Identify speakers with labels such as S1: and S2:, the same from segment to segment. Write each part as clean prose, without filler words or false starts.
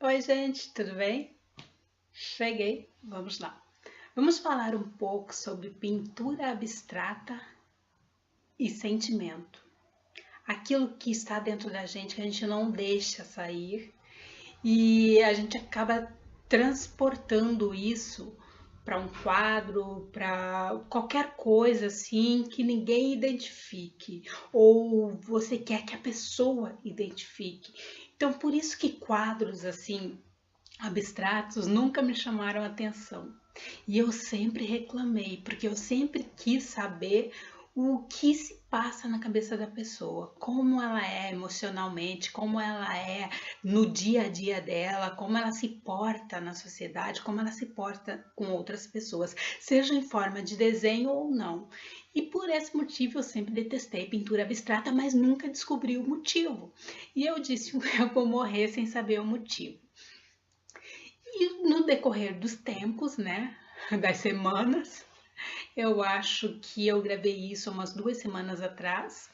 S1: Oi, gente, tudo bem? Cheguei, vamos lá. Vamos falar um pouco sobre pintura abstrata e sentimento. Aquilo que está dentro da gente que a gente não deixa sair e a gente acaba transportando isso para um quadro, para qualquer coisa assim que ninguém identifique ou você quer que a pessoa identifique. Então, por isso que quadros assim abstratos nunca me chamaram atenção. E eu sempre reclamei, porque eu sempre quis saber o que se passa na cabeça da pessoa, como ela é emocionalmente, como ela é no dia a dia dela, como ela se porta na sociedade, como ela se porta com outras pessoas, seja em forma de desenho ou não. E por esse motivo eu sempre detestei pintura abstrata, mas nunca descobri o motivo. E eu disse, eu vou morrer sem saber o motivo. E no decorrer dos tempos, né, das semanas, eu acho que eu gravei isso umas 2 semanas atrás.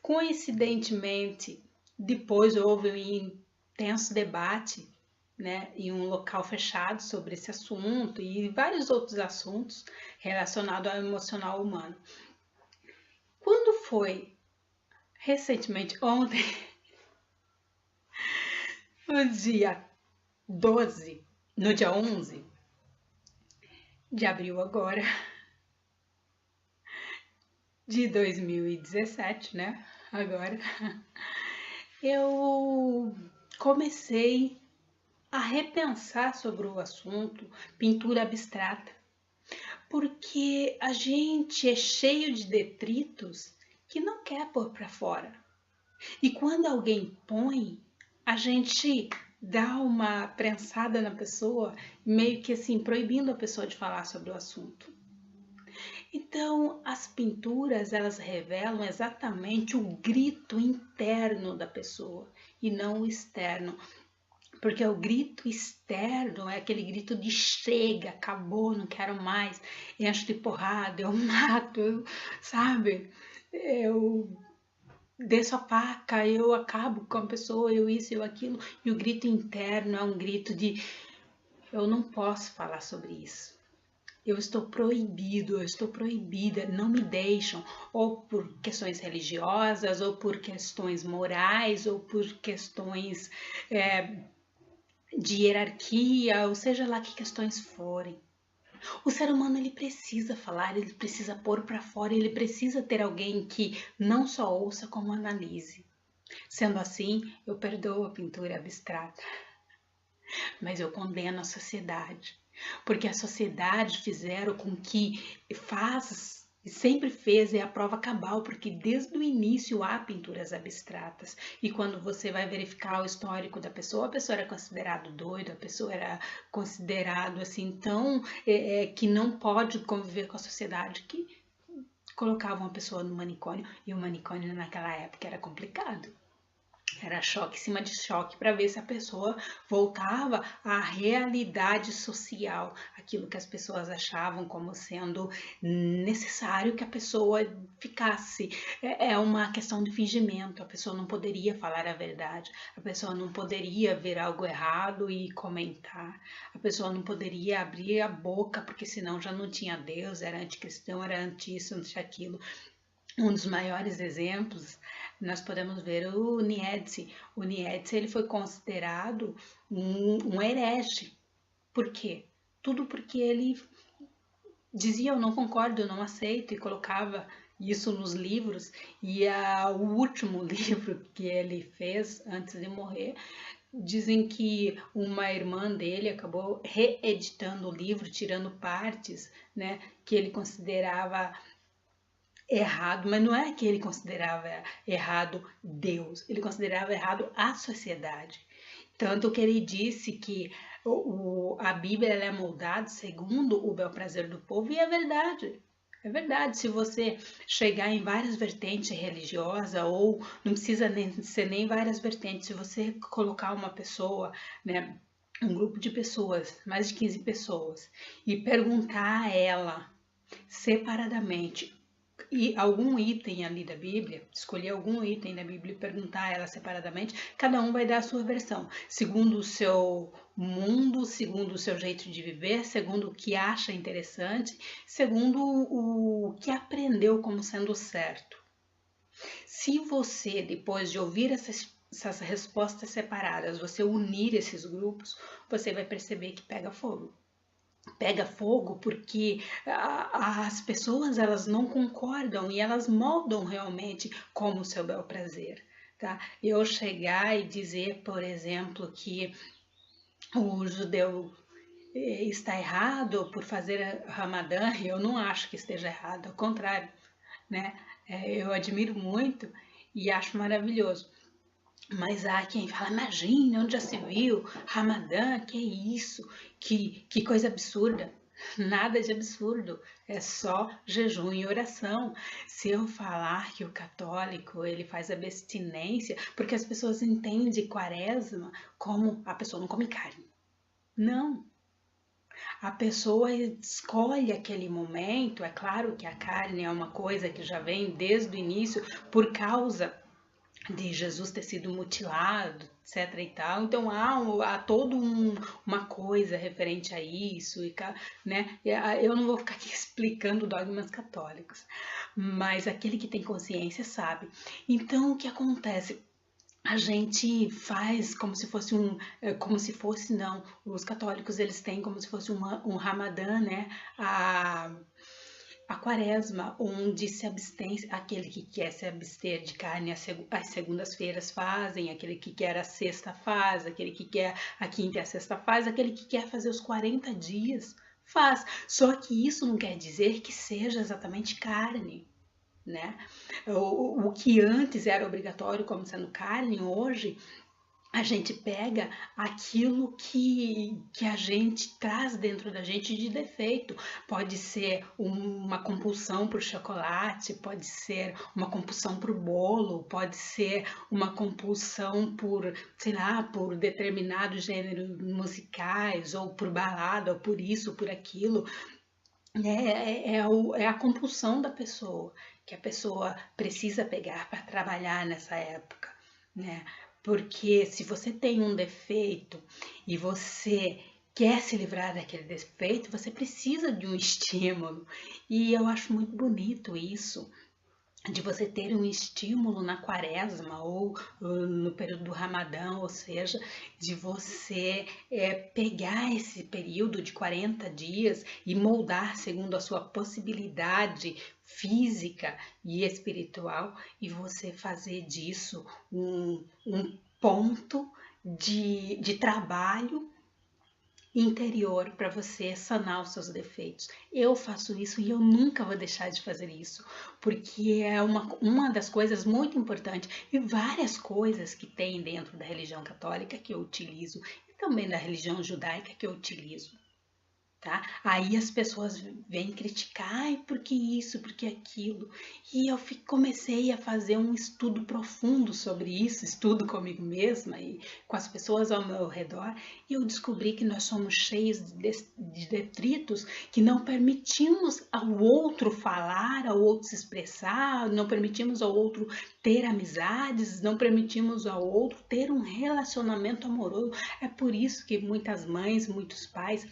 S1: Coincidentemente, depois houve um intenso debate, né, em um local fechado sobre esse assunto e vários outros assuntos relacionados ao emocional humano. Quando foi recentemente, ontem, no dia 12, no dia 11 de abril agora, de 2017, né? Agora, eu comecei a repensar sobre o assunto pintura abstrata, porque a gente é cheio de detritos que não quer pôr para fora. E quando alguém põe, a gente dá uma prensada na pessoa, meio que assim, proibindo a pessoa de falar sobre o assunto. Então, as pinturas, elas revelam exatamente o grito interno da pessoa e não o externo. Porque o grito externo é aquele grito de chega, acabou, não quero mais, encho de porrada, eu mato, sabe? Eu desço a faca, eu acabo com a pessoa, eu isso, eu aquilo. E o grito interno é um grito de eu não posso falar sobre isso. Eu estou proibido, eu estou proibida, não me deixam, ou por questões religiosas, ou por questões morais, ou por questões de hierarquia, ou seja lá que questões forem. O ser humano ele precisa falar, ele precisa pôr para fora, ele precisa ter alguém que não só ouça como analise. Sendo assim, eu perdoo a pintura abstrata, mas eu condeno a sociedade, porque a sociedade fizeram com que faz e sempre fez é a prova cabal, porque desde o início há pinturas abstratas. E quando você vai verificar o histórico da pessoa, a pessoa era considerado doido, a pessoa era considerado assim tão que não pode conviver com a sociedade, que colocavam a pessoa no manicômio, e o manicômio naquela época era complicado. Era choque em cima de choque para ver se a pessoa voltava à realidade social, aquilo que as pessoas achavam como sendo necessário que a pessoa ficasse. É uma questão de fingimento, a pessoa não poderia falar a verdade, a pessoa não poderia ver algo errado e comentar, a pessoa não poderia abrir a boca, porque senão já não tinha Deus, era anticristão, era anti isso, anti aquilo. Um dos maiores exemplos, nós podemos ver o Nietzsche. O Nietzsche ele foi considerado um herege. Por quê? Tudo porque ele dizia eu não concordo, eu não aceito e colocava isso nos livros. E o último livro que ele fez antes de morrer, dizem que uma irmã dele acabou reeditando o livro, tirando partes, né, que ele considerava errado, mas não é que ele considerava errado Deus, ele considerava errado a sociedade. Tanto que ele disse que a Bíblia é moldada segundo o bel prazer do povo, e é verdade. É verdade, se você chegar em várias vertentes religiosas, ou não precisa ser nem várias vertentes, se você colocar uma pessoa, né, um grupo de pessoas, mais de 15 pessoas, e perguntar a ela separadamente algum item ali da Bíblia, escolher algum item da Bíblia e perguntar ela separadamente, cada um vai dar a sua versão, segundo o seu mundo, segundo o seu jeito de viver, segundo o que acha interessante, segundo o que aprendeu como sendo certo. Se você, depois de ouvir essas respostas separadas, você unir esses grupos, você vai perceber que pega fogo. Pega fogo porque as pessoas elas não concordam e elas moldam realmente como o seu bel prazer, tá? Eu chegar e dizer, por exemplo, que o judeu está errado por fazer Ramadã, eu não acho que esteja errado, ao contrário, né? Eu admiro muito e acho maravilhoso. Mas há quem fala, imagina, onde já se viu, Ramadã, que isso, que coisa absurda. Nada de absurdo, é só jejum e oração. Se eu falar que o católico ele faz abstinência, porque as pessoas entendem quaresma como a pessoa não come carne. Não, a pessoa escolhe aquele momento, é claro que a carne é uma coisa que já vem desde o início por causa de Jesus ter sido mutilado, etc e tal. Então há toda uma coisa referente a isso, né? Eu não vou ficar aqui explicando dogmas católicos, mas aquele que tem consciência sabe. Então o que acontece? A gente faz como se fosse como se fosse não, os católicos eles têm como se fosse um Ramadã, né? A quaresma, onde se abstém, aquele que quer se abster de carne às segundas-feiras fazem, aquele que quer a sexta faz, aquele que quer a quinta e a sexta faz, aquele que quer fazer os 40 dias faz. Só que isso não quer dizer que seja exatamente carne, né? O que antes era obrigatório como sendo carne, hoje a gente pega aquilo que a gente traz dentro da gente de defeito. Pode ser uma compulsão por chocolate, pode ser uma compulsão por bolo, pode ser uma compulsão por, sei lá, por determinados gêneros musicais, ou por balada, ou por isso, por aquilo. É a compulsão da pessoa, que a pessoa precisa pegar para trabalhar nessa época, né? Porque se você tem um defeito e você quer se livrar daquele defeito, você precisa de um estímulo. E eu acho muito bonito isso, de você ter um estímulo na quaresma ou no período do Ramadã, ou seja, de você pegar esse período de 40 dias e moldar segundo a sua possibilidade física e espiritual, e você fazer disso um ponto de trabalho interior para você sanar os seus defeitos. Eu faço isso e eu nunca vou deixar de fazer isso, porque é uma das coisas muito importantes e várias coisas que tem dentro da religião católica que eu utilizo e também da religião judaica que eu utilizo. Tá? Aí as pessoas vêm criticar, ai, por que isso, por que aquilo? E eu comecei a fazer um estudo profundo sobre isso, estudo comigo mesma e com as pessoas ao meu redor, e eu descobri que nós somos cheios de detritos que não permitimos ao outro falar, ao outro se expressar, não permitimos ao outro ter amizades, não permitimos ao outro ter um relacionamento amoroso. É por isso que muitas mães, muitos pais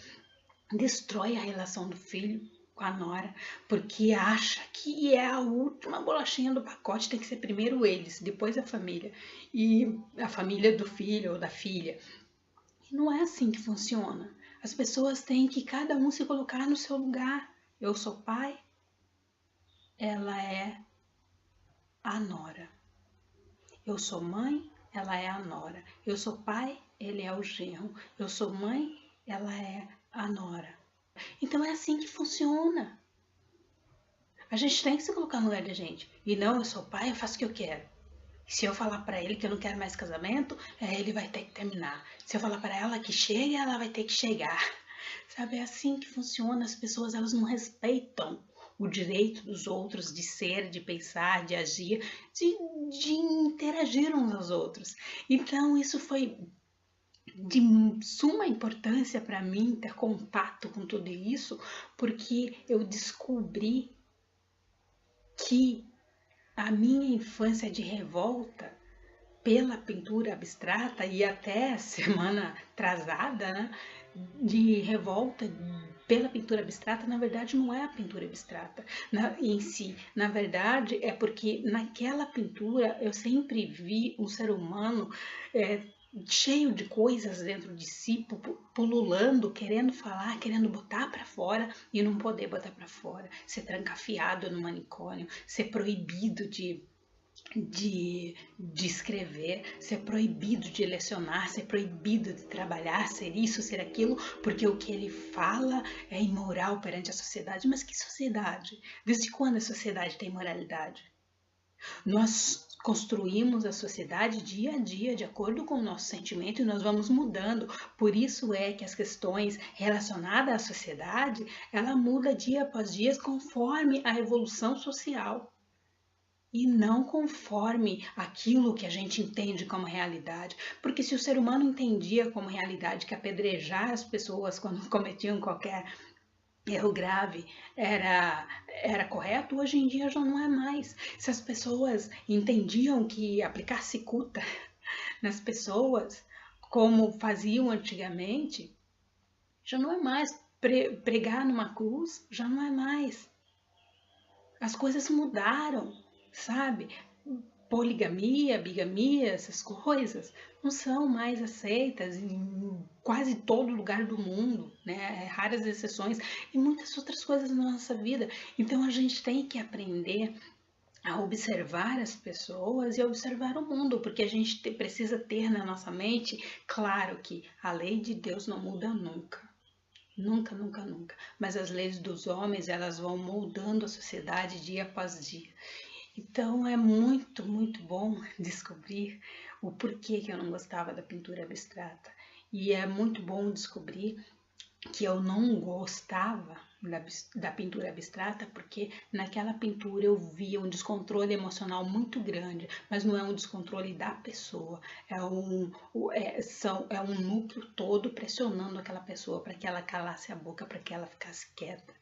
S1: destrói a relação do filho com a nora, porque acha que é a última bolachinha do pacote, tem que ser primeiro eles, depois a família, e a família do filho ou da filha. E não é assim que funciona. As pessoas têm que cada um se colocar no seu lugar. Eu sou pai, ela é a nora. Eu sou mãe, ela é a nora. Eu sou pai, ele é o genro. Eu sou mãe, ela é a nora. Então é assim que funciona. A gente tem que se colocar no lugar da gente. E não, eu sou pai, eu faço o que eu quero. Se eu falar para ele que eu não quero mais casamento, ele vai ter que terminar. Se eu falar para ela que chega, ela vai ter que chegar. Sabe, é assim que funciona. As pessoas, elas não respeitam o direito dos outros de ser, de pensar, de agir, de interagir uns aos outros. Então isso foi de suma importância para mim ter contato com tudo isso, porque eu descobri que a minha infância de revolta pela pintura abstrata e até semana atrasada, né, de revolta pela pintura abstrata, na verdade não é a pintura abstrata em si. Na verdade é porque naquela pintura eu sempre vi um ser humano cheio de coisas dentro de si, pululando, querendo falar, querendo botar para fora e não poder botar para fora, ser trancafiado no manicômio, ser proibido de escrever, ser proibido de lecionar, ser proibido de trabalhar, ser isso, ser aquilo, porque o que ele fala é imoral perante a sociedade. Mas que sociedade? Desde quando a sociedade tem moralidade? Nós construímos a sociedade dia a dia, de acordo com o nosso sentimento, e nós vamos mudando. Por isso é que as questões relacionadas à sociedade, ela muda dia após dia conforme a evolução social e não conforme aquilo que a gente entende como realidade. Porque se o ser humano entendia como realidade que apedrejar as pessoas quando cometiam qualquer erro grave era correto, hoje em dia já não é mais. Se as pessoas entendiam que aplicar cicuta nas pessoas como faziam antigamente, já não é mais. Pregar numa cruz já não é mais. As coisas mudaram, sabe? Poligamia, bigamia, essas coisas não são mais aceitas em quase todo lugar do mundo, né? Raras exceções e muitas outras coisas na nossa vida. Então a gente tem que aprender a observar as pessoas e a observar o mundo, porque a gente precisa ter na nossa mente, claro que a lei de Deus não muda nunca. Nunca, nunca, nunca. Mas as leis dos homens, elas vão moldando a sociedade dia após dia. Então é muito, muito bom descobrir o porquê que eu não gostava da pintura abstrata. E é muito bom descobrir que eu não gostava da pintura abstrata porque naquela pintura eu via um descontrole emocional muito grande, mas não é um descontrole da pessoa, é um núcleo todo pressionando aquela pessoa para que ela calasse a boca, para que ela ficasse quieta.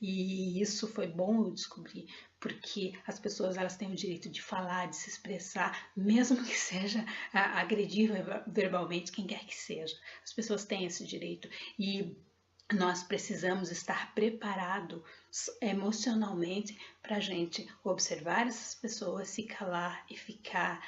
S1: E isso foi bom eu descobrir, porque as pessoas elas têm o direito de falar, de se expressar, mesmo que seja agredir verbalmente quem quer que seja. As pessoas têm esse direito e nós precisamos estar preparados emocionalmente para a gente observar essas pessoas, se calar e ficar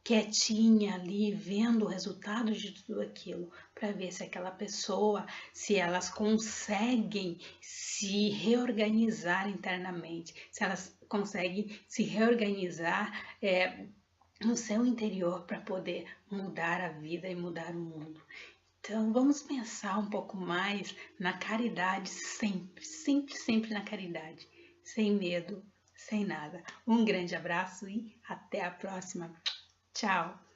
S1: quietinha ali, vendo o resultado de tudo aquilo, para ver se aquela pessoa, se elas conseguem se reorganizar internamente, se elas conseguem se reorganizar no seu interior para poder mudar a vida e mudar o mundo. Então, vamos pensar um pouco mais na caridade sempre, sempre, sempre na caridade, sem medo, sem nada. Um grande abraço e até a próxima. Tchau!